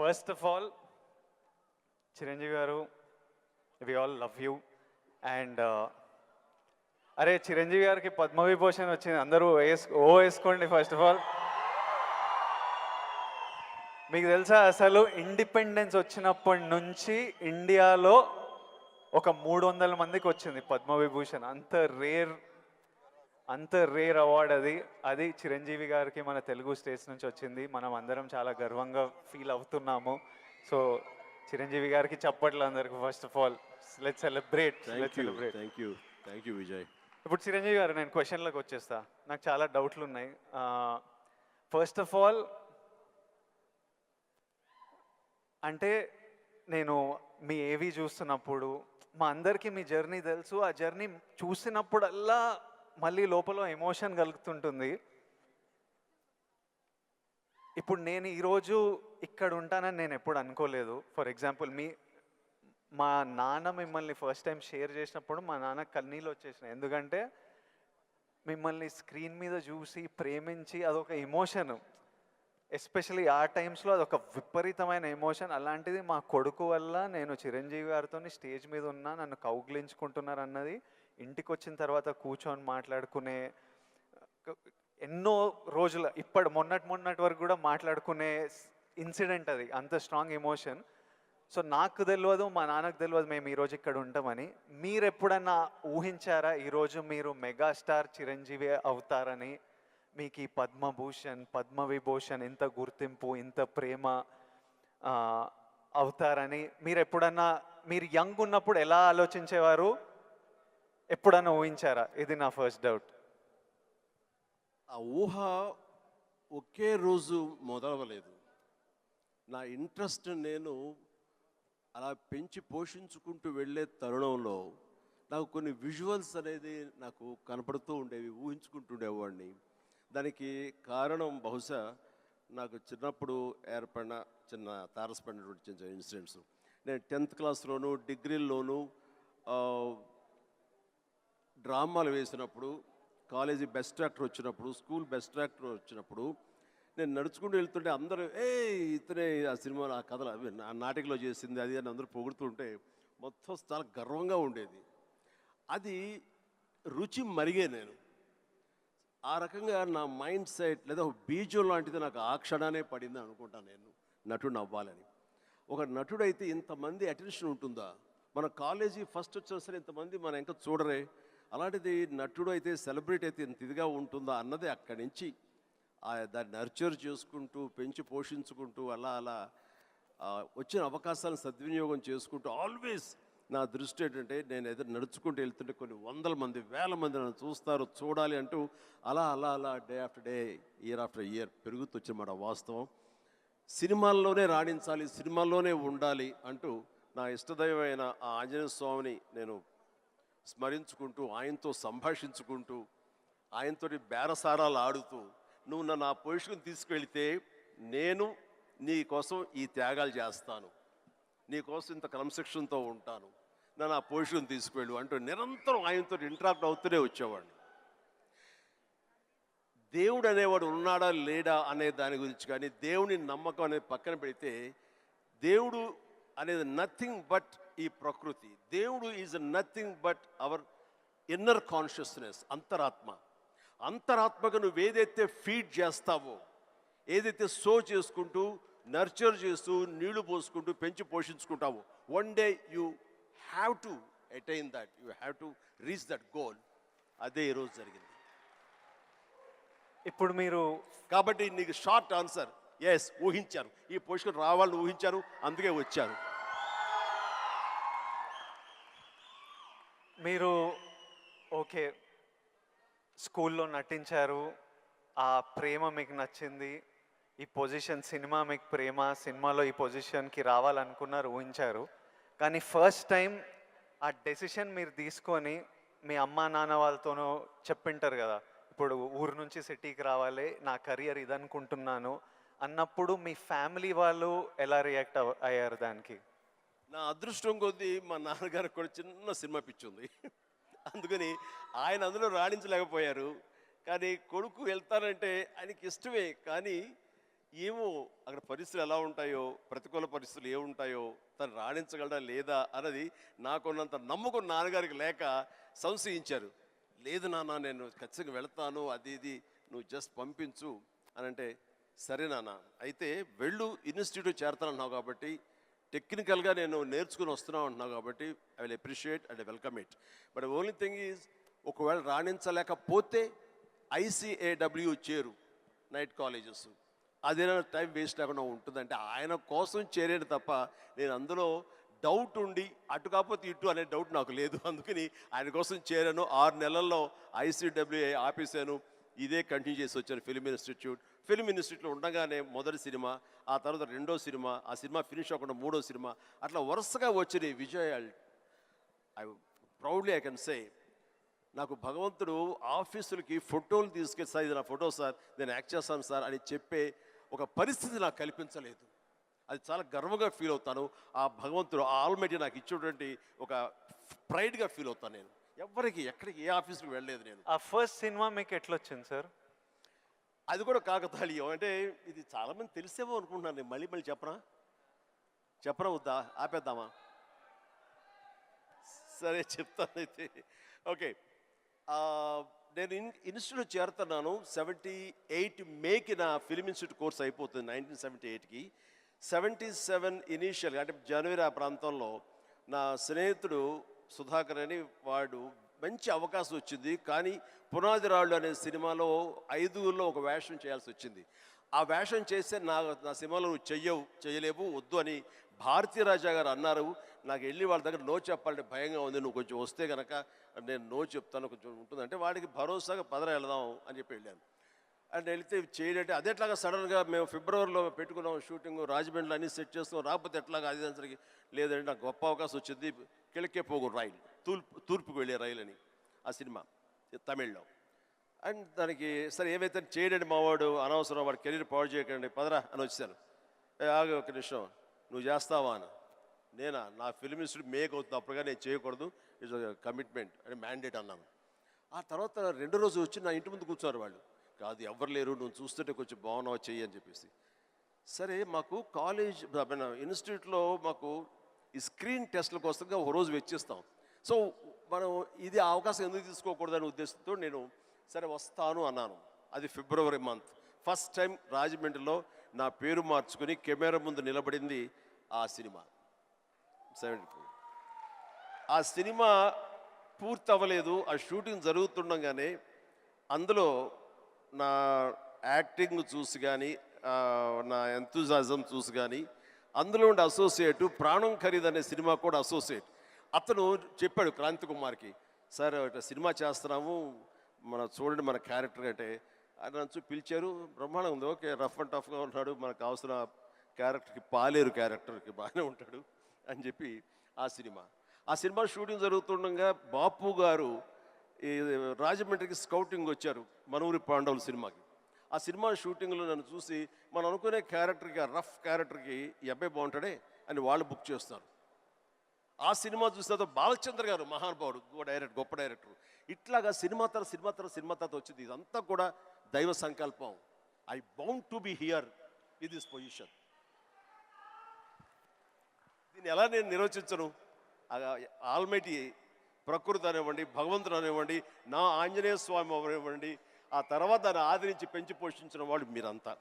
First of all Chiranjeevi garu, we all love you. And అరే చిరంజీవి గారికి పద్మవిభూషణ్ వచ్చింది, అందరూ వేసుకోండి. ఫస్ట్ ఆఫ్ ఆల్ మీకు తెలుసా అసలు ఇండిపెండెన్స్ వచ్చినప్పటి నుంచి ఇండియాలో ఒక 300 మందికి వచ్చింది పద్మవిభూషణ్. అంత రేర్ అవార్డ్ అది. అది చిరంజీవి గారికి మన తెలుగు స్టేట్స్ నుంచి వచ్చింది. మనం అందరం చాలా గర్వంగా ఫీల్ అవుతున్నాము. సో చిరంజీవి గారికి చప్పట్లు అందరికి. First of all let's celebrate. Thank you Vijay. ఇప్పుడు చిరంజీవి గారు, నేను క్వశ్చన్లకు వచ్చేస్తా. నాకు చాలా డౌట్లు ఉన్నాయి. ఫస్ట్ ఆఫ్ ఆల్ అంటే నేను మీ ఏవి చూస్తున్నప్పుడు మా అందరికీ మీ జర్నీ తెలుసు. ఆ జర్నీ చూసినప్పుడల్లా మళ్ళీ లోపల ఎమోషన్ కలుగుతుంటుంది. ఇప్పుడు నేను ఈరోజు ఇక్కడ ఉంటానని నేను ఎప్పుడు అనుకోలేదు. ఫర్ ఎగ్జాంపుల్ మా నాన్న మిమ్మల్ని ఫస్ట్ టైం షేర్ చేసినప్పుడు మా నాన్న కన్నీళ్ళు వచ్చేసినాయి. ఎందుకంటే మిమ్మల్ని స్క్రీన్ మీద చూసి ప్రేమించి అదొక ఎమోషన్. ఎస్పెషలీ ఆ టైమ్స్లో అదొక విపరీతమైన ఎమోషన్. అలాంటిది మా కొడుకు వల్ల నేను చిరంజీవి గారితో స్టేజ్ మీద ఉన్నా, నన్ను కౌగిలించుకుంటున్నారు అన్నది ఇంటికి వచ్చిన తర్వాత కూర్చొని మాట్లాడుకునే ఎన్నో రోజుల మొన్నటి వరకు కూడా మాట్లాడుకునే ఇన్సిడెంట్ అది. అంత స్ట్రాంగ్ ఎమోషన్. సో నాకు తెలియదు, మా నాన్నకు తెలియదు మేము ఈరోజు ఇక్కడ ఉంటామని. మీరు ఎప్పుడన్నా ఊహించారా ఈరోజు మీరు మెగాస్టార్ చిరంజీవి అవుతారని? మీకు ఈ పద్మభూషణ్, పద్మవిభూషణ్, ఇంత గుర్తింపు, ఇంత ప్రేమ అవుతారని మీరు యంగ్ ఉన్నప్పుడు ఎలా ఆలోచించేవారు? ఎప్పుడన్నా ఊహించారా? ఇది నా ఫస్ట్ డౌట్. ఆ ఊహ ఒకే రోజు మొదలవలేదు. నా ఇంట్రెస్ట్ నేను అలా పెంచి పోషించుకుంటూ వెళ్ళే తరుణంలో నాకు కొన్ని విజువల్స్ అనేది నాకు కనపడుతూ ఉండేవి, ఊహించుకుంటుండేవాడిని. దానికి కారణం బహుశా నాకు చిన్నప్పుడు ఏర్పడిన చిన్న తారసపడినటువంటి చిన్న ఇన్సిడెంట్స్. నేను 10th క్లాస్లోను డిగ్రీల్లోనూ డ్రామాలు వేసినప్పుడు, కాలేజీ బెస్ట్ యాక్టర్ వచ్చినప్పుడు, స్కూల్ బెస్ట్ యాక్టర్ వచ్చినప్పుడు నేను నడుచుకుంటూ వెళ్తుంటే అందరూ ఇతనే ఆ సినిమాలో ఆ కథలు ఆ నాటికలో చేసింది అది అని అందరూ పొగుడుతుంటే మొత్తం చాలా గర్వంగా ఉండేది. అది రుచి మరిగే నేను ఆ రకంగా నా మైండ్ సెట్ లేదా ఒక బీజం లాంటిది నాకు ఆ క్షణానే పడింది అనుకుంటాను. నేను నటుడు అవ్వాలని. ఒక నటుడైతే ఇంతమంది అటెన్షన్ ఉంటుందా? మన కాలేజీ ఫస్ట్ వచ్చినా సరే ఇంతమంది మన ఇంకా చూడరే, అలాంటిది నటుడు అయితే సెలబ్రిటీ అయితే ఇంత ఇదిగా ఉంటుందా అన్నది అక్కడి నుంచి దాన్ని నర్చర్ చేసుకుంటూ పెంచి పోషించుకుంటూ అలా వచ్చిన అవకాశాలను సద్వినియోగం చేసుకుంటూ ఆల్వేస్ నా దృష్టి ఏంటంటే నేను ఏదో నడుచుకుంటూ వెళ్తుంటే కొన్ని 100 మంది 1000 మంది నన్ను చూస్తారు, చూడాలి అంటూ అలా day after day, year after year పెరుగుతూ వచ్చినమాట వాస్తవం. సినిమాల్లోనే రాణించాలి, సినిమాల్లోనే ఉండాలి అంటూ నా ఇష్టదైవమైన ఆ ఆంజనేయ స్వామిని నేను స్మరించుకుంటూ, ఆయనతో సంభాషించుకుంటూ, ఆయనతో బేరసారాలు ఆడుతూ, నువ్వు నన్ను ఆ పొజిషన్ తీసుకెళ్తే నేను నీ కోసం ఈ త్యాగాలు చేస్తాను, నీ కోసం ఇంత క్రమశిక్షణతో ఉంటాను, నన్ను ఆ పొజిషన్ తీసుకువెళ్ళు అంటూ నిరంతరం ఆయనతో ఇంటరాక్ట్ అవుతూనే వచ్చేవాడిని. దేవుడు అనేవాడు ఉన్నాడా లేడా అనే దాని గురించి కానీ, దేవుని నమ్మకం అనేది పక్కన పెడితే, దేవుడు అనేది నథింగ్ బట్ ఈ ప్రకృతి. దేవుడు is nothing but our inner consciousness, అంతరాత్మగా నువ్వు ఏదైతే ఫీడ్ చేస్తావో, ఏదైతే సో చేసుకుంటూ నర్చర్ చేస్తూ నీళ్లు పోసుకుంటూ పెంచి పోషించుకుంటావో, one day you have to attain that, you have to reach that goal. అదే ఈరోజు జరిగింది. ఇప్పుడు మీరు కాబట్టి నీకు షార్ట్ ఆన్సర్, ఎస్, ఊహించారు, ఈ పొజిషన్ రావాలని ఊహించారు, అందుకే వచ్చారు. మీరు ఓకే స్కూల్లో నటించారు, ఆ ప్రేమ మీకు నచ్చింది, ఈ పొజిషన్ సినిమా మీకు ప్రేమ, సినిమాలో ఈ పొజిషన్కి రావాలనుకున్నారు, ఊహించారు. కానీ ఫస్ట్ టైం ఆ డెసిషన్ మీరు తీసుకొని మీ అమ్మా నాన్న వాళ్ళతోనూ చెప్పింటారు కదా, ఇప్పుడు ఊరు నుంచి సిటీకి రావాలి, నా కెరియర్ ఇదనుకుంటున్నాను అన్నప్పుడు మీ ఫ్యామిలీ వాళ్ళు ఎలా రియాక్ట్ అయ్యారు దానికి? నా అదృష్టం కొద్దీ మా నాన్నగారికి కూడా చిన్న సినిమా పిచ్చి ఉంది. అందుకని ఆయన అందులో రాణించలేకపోయారు. కానీ కొడుకు వెళ్తానంటే ఆయనకి ఇష్టమే, కానీ ఏమో అక్కడ పరిస్థితులు ఎలా ఉంటాయో, ప్రతికూల పరిస్థితులు ఏముంటాయో, తను రాణించగలడా లేదా అన్నది నాకున్నంత నమ్మకం నాన్నగారికి లేక సంశయించారు. లేదు నాన్న, నేను ఖచ్చితంగా వెళ్తాను, అది ఇది నువ్వు జస్ట్ పంపించు అని అంటే, సరే నాన్న అయితే వెళ్ళు, ఇన్స్టిట్యూట్ చేరతానన్నావు కాబట్టి, టెక్నికల్గా నేను నేర్చుకుని వస్తున్నావు అంటున్నావు కాబట్టి I will appreciate and welcome it. But only thing is, ఒకవేళ రాణించలేకపోతే ICAW చేరు, నైట్ కాలేజెస్, అదేనా టైం వేస్ట్ లేకుండా ఉంటుందంటే ఆయన కోసం చేరేది తప్ప నేను అందులో డౌట్ ఉండి అటు కాకపోతే ఇటు అనే డౌట్ నాకు లేదు. అందుకని ఆయన కోసం చేరాను. 6 నెలల్లో ICWA ఆపేశాను, ఇదే కంటిన్యూ చేసి వచ్చాను. ఫిల్మ్ ఇన్స్టిట్యూట్లో ఉండగానే మొదటి సినిమా, ఆ తర్వాత రెండో సినిమా, ఆ సినిమా ఫినిష్ అవ్వకుండా మూడో సినిమా, అట్లా వరుసగా వచ్చినాయి విజయాలు. ఐ కెన్ సే నాకు భగవంతుడు ఆఫీసులకి ఫోటోలు తీసుకెళ్ళి, సార్ ఇది నా ఫోటో సార్, నేను యాక్ట్ చేస్తాను సార్ అని చెప్పే ఒక పరిస్థితి నాకు కల్పించలేదు. అది చాలా గర్వంగా ఫీల్ అవుతాను. ఆ భగవంతుడు, ఆ ఆల్మైటీ నాకు ఇచ్చేటువంటి ఒక ప్రైడ్గా ఫీల్ అవుతాను. నేను ఎవ్వరికి ఎక్కడికి ఏ ఆఫీస్కి వెళ్ళలేదు. నేను ఆ ఫస్ట్ సినిమా మీకు ఎట్లా వచ్చింది సార్? అది కూడా కాకతాళీయం. అంటే ఇది చాలామంది తెలిసేమో అనుకుంటున్నాను. నేను మళ్ళీ చెప్పనా వద్దా, ఆపేద్దామా? సరే చెప్తాను అయితే. ఓకే, నేను ఇన్స్టిట్యూట్ చేరుతున్నాను 78 మేకి నా ఫిల్మ్ ఇన్స్టిట్యూట్ కోర్స్ అయిపోతుంది. 1978కి 77 ఇనీషియల్గా అంటే జనవరి ఆ ప్రాంతంలో నా స్నేహితుడు సుధాకర్ అని వాడు మంచి అవకాశం వచ్చింది. కానీ పునాది రాళ్ళు అనే సినిమాలో 5గురిలో ఒక వేషం చేయాల్సి వచ్చింది. ఆ వేషం చేస్తే నా సినిమాలో నువ్వు చేయలేవు, వద్దు అని భారతీ రాజా గారు అన్నారు. నాకు వెళ్ళి వాళ్ళ దగ్గర నో చెప్పాలంటే భయంగా ఉంది, నువ్వు కొంచెం వస్తే కనుక నేను నో చెప్తాను, కొంచెం ఉంటుందంటే వాడికి భరోసాగా పదర వెళదాం అని చెప్పి వెళ్ళాను. అండ్ వెళితే చేయడంటే అదెట్లాగా సడన్గా మేము ఫిబ్రవరిలో పెట్టుకున్నాం షూటింగ్, రాజమండ్రిలో అన్నీ సెట్ చేస్తాం, రాకపోతే ఎట్లాగా అది దానికి లేదంటే నాకు గొప్ప అవకాశం వచ్చింది. కిళకే పోగు రైలు, తూర్పుకు వెళ్ళే రైలు అని ఆ సినిమా తమిళ్లో. అండ్ దానికి సరే ఏమైతే చేయడండి మావాడు, అనవసరం వాడు కెరీర్ పాడు చేయకండి, పదరా అని వచ్చాను. ఆగే ఒక నిమిషం, నువ్వు చేస్తావా అని. నేనా, నా ఫిల్మ్ ఇన్స్టిట్యూట్ మేక్ అవుతుంది, అప్పుడుగా నేను చేయకూడదు, ఇట్స్ కమిట్మెంట్ అని మ్యాండేట్ అన్నాను. ఆ తర్వాత 2 రోజు వచ్చి నా ఇంటి ముందు కూర్చున్నారు వాళ్ళు. కాదు ఎవరు లేరు, నువ్వు చూస్తుంటే కొంచెం బాగున్నావు చెయ్యి అని చెప్పేసి. సరే మాకు కాలేజ్ ఇన్స్టిట్యూట్లో మాకు ఈ స్క్రీన్ టెస్ట్ల కోసంగా ఒక రోజు వెచ్చిస్తాం. సో మనం ఇది అవకాశం ఎందుకు తీసుకోకూడదనే ఉద్దేశంతో నేను సరే వస్తాను అన్నాను. అది ఫిబ్రవరి మంత్. ఫస్ట్ టైం రాజమండ్రిలో నా పేరు మార్చుకుని కెమెరా ముందు నిలబడింది ఆ సినిమా 74. ఆ సినిమా పూర్తి అవ్వలేదు, ఆ షూటింగ్ జరుగుతుండగానే అందులో నా యాక్టింగ్ చూసి కానీ, నా ఎంతూజాజం చూసి కానీ, అందులో ఉండే అసోసియేటు ప్రాణం ఖరీదు అనే సినిమా కూడా అసోసియేట్ అతను చెప్పాడు క్రాంతి కుమార్కి, సార్ ఇట్లా సినిమా చేస్తున్నాము, చూడండి మన క్యారెక్టర్ అంటే. ఆయన నన్ను పిలిచారు, బ్రహ్మాండంగా ఉంది, ఓకే రఫ్ అండ్ టఫ్గా ఉన్నాడు, మనకు అవసరం క్యారెక్టర్కి, పాలేరు క్యారెక్టర్కి బాగానే ఉంటాడు అని చెప్పి ఆ సినిమా షూటింగ్ జరుగుతుండగా బాపు గారు ఈ రాజమండ్రికి స్కౌటింగ్ వచ్చారు మనూరి పాండవుల సినిమాకి. ఆ సినిమా షూటింగ్లో నన్ను చూసి మనం అనుకునే క్యారెక్టర్కి, ఆ రఫ్ క్యారెక్టర్కి ఈ అబ్బాయి బాగుంటాడే అని వాళ్ళు బుక్ చేస్తారు. ఆ సినిమా చూసిన తర్వాత బాలచంద్ర గారు మహానుభావుడు, గొప్ప డైరెక్టర్. ఇట్లాగా సినిమా తర్వాత వచ్చింది. ఇదంతా కూడా దైవ సంకల్పం. I bound to be here in this position. దీన్ని ఎలా నేను నిర్వచించను? ఆల్మైటీ ప్రకృతి అనివ్వండి, భగవంతుడు అనివ్వండి, నా ఆంజనేయ స్వామి అనివ్వండి, ఆ తర్వాత దాన్ని ఆదరించి పెంచి పోషించిన వాళ్ళు మీరంతా.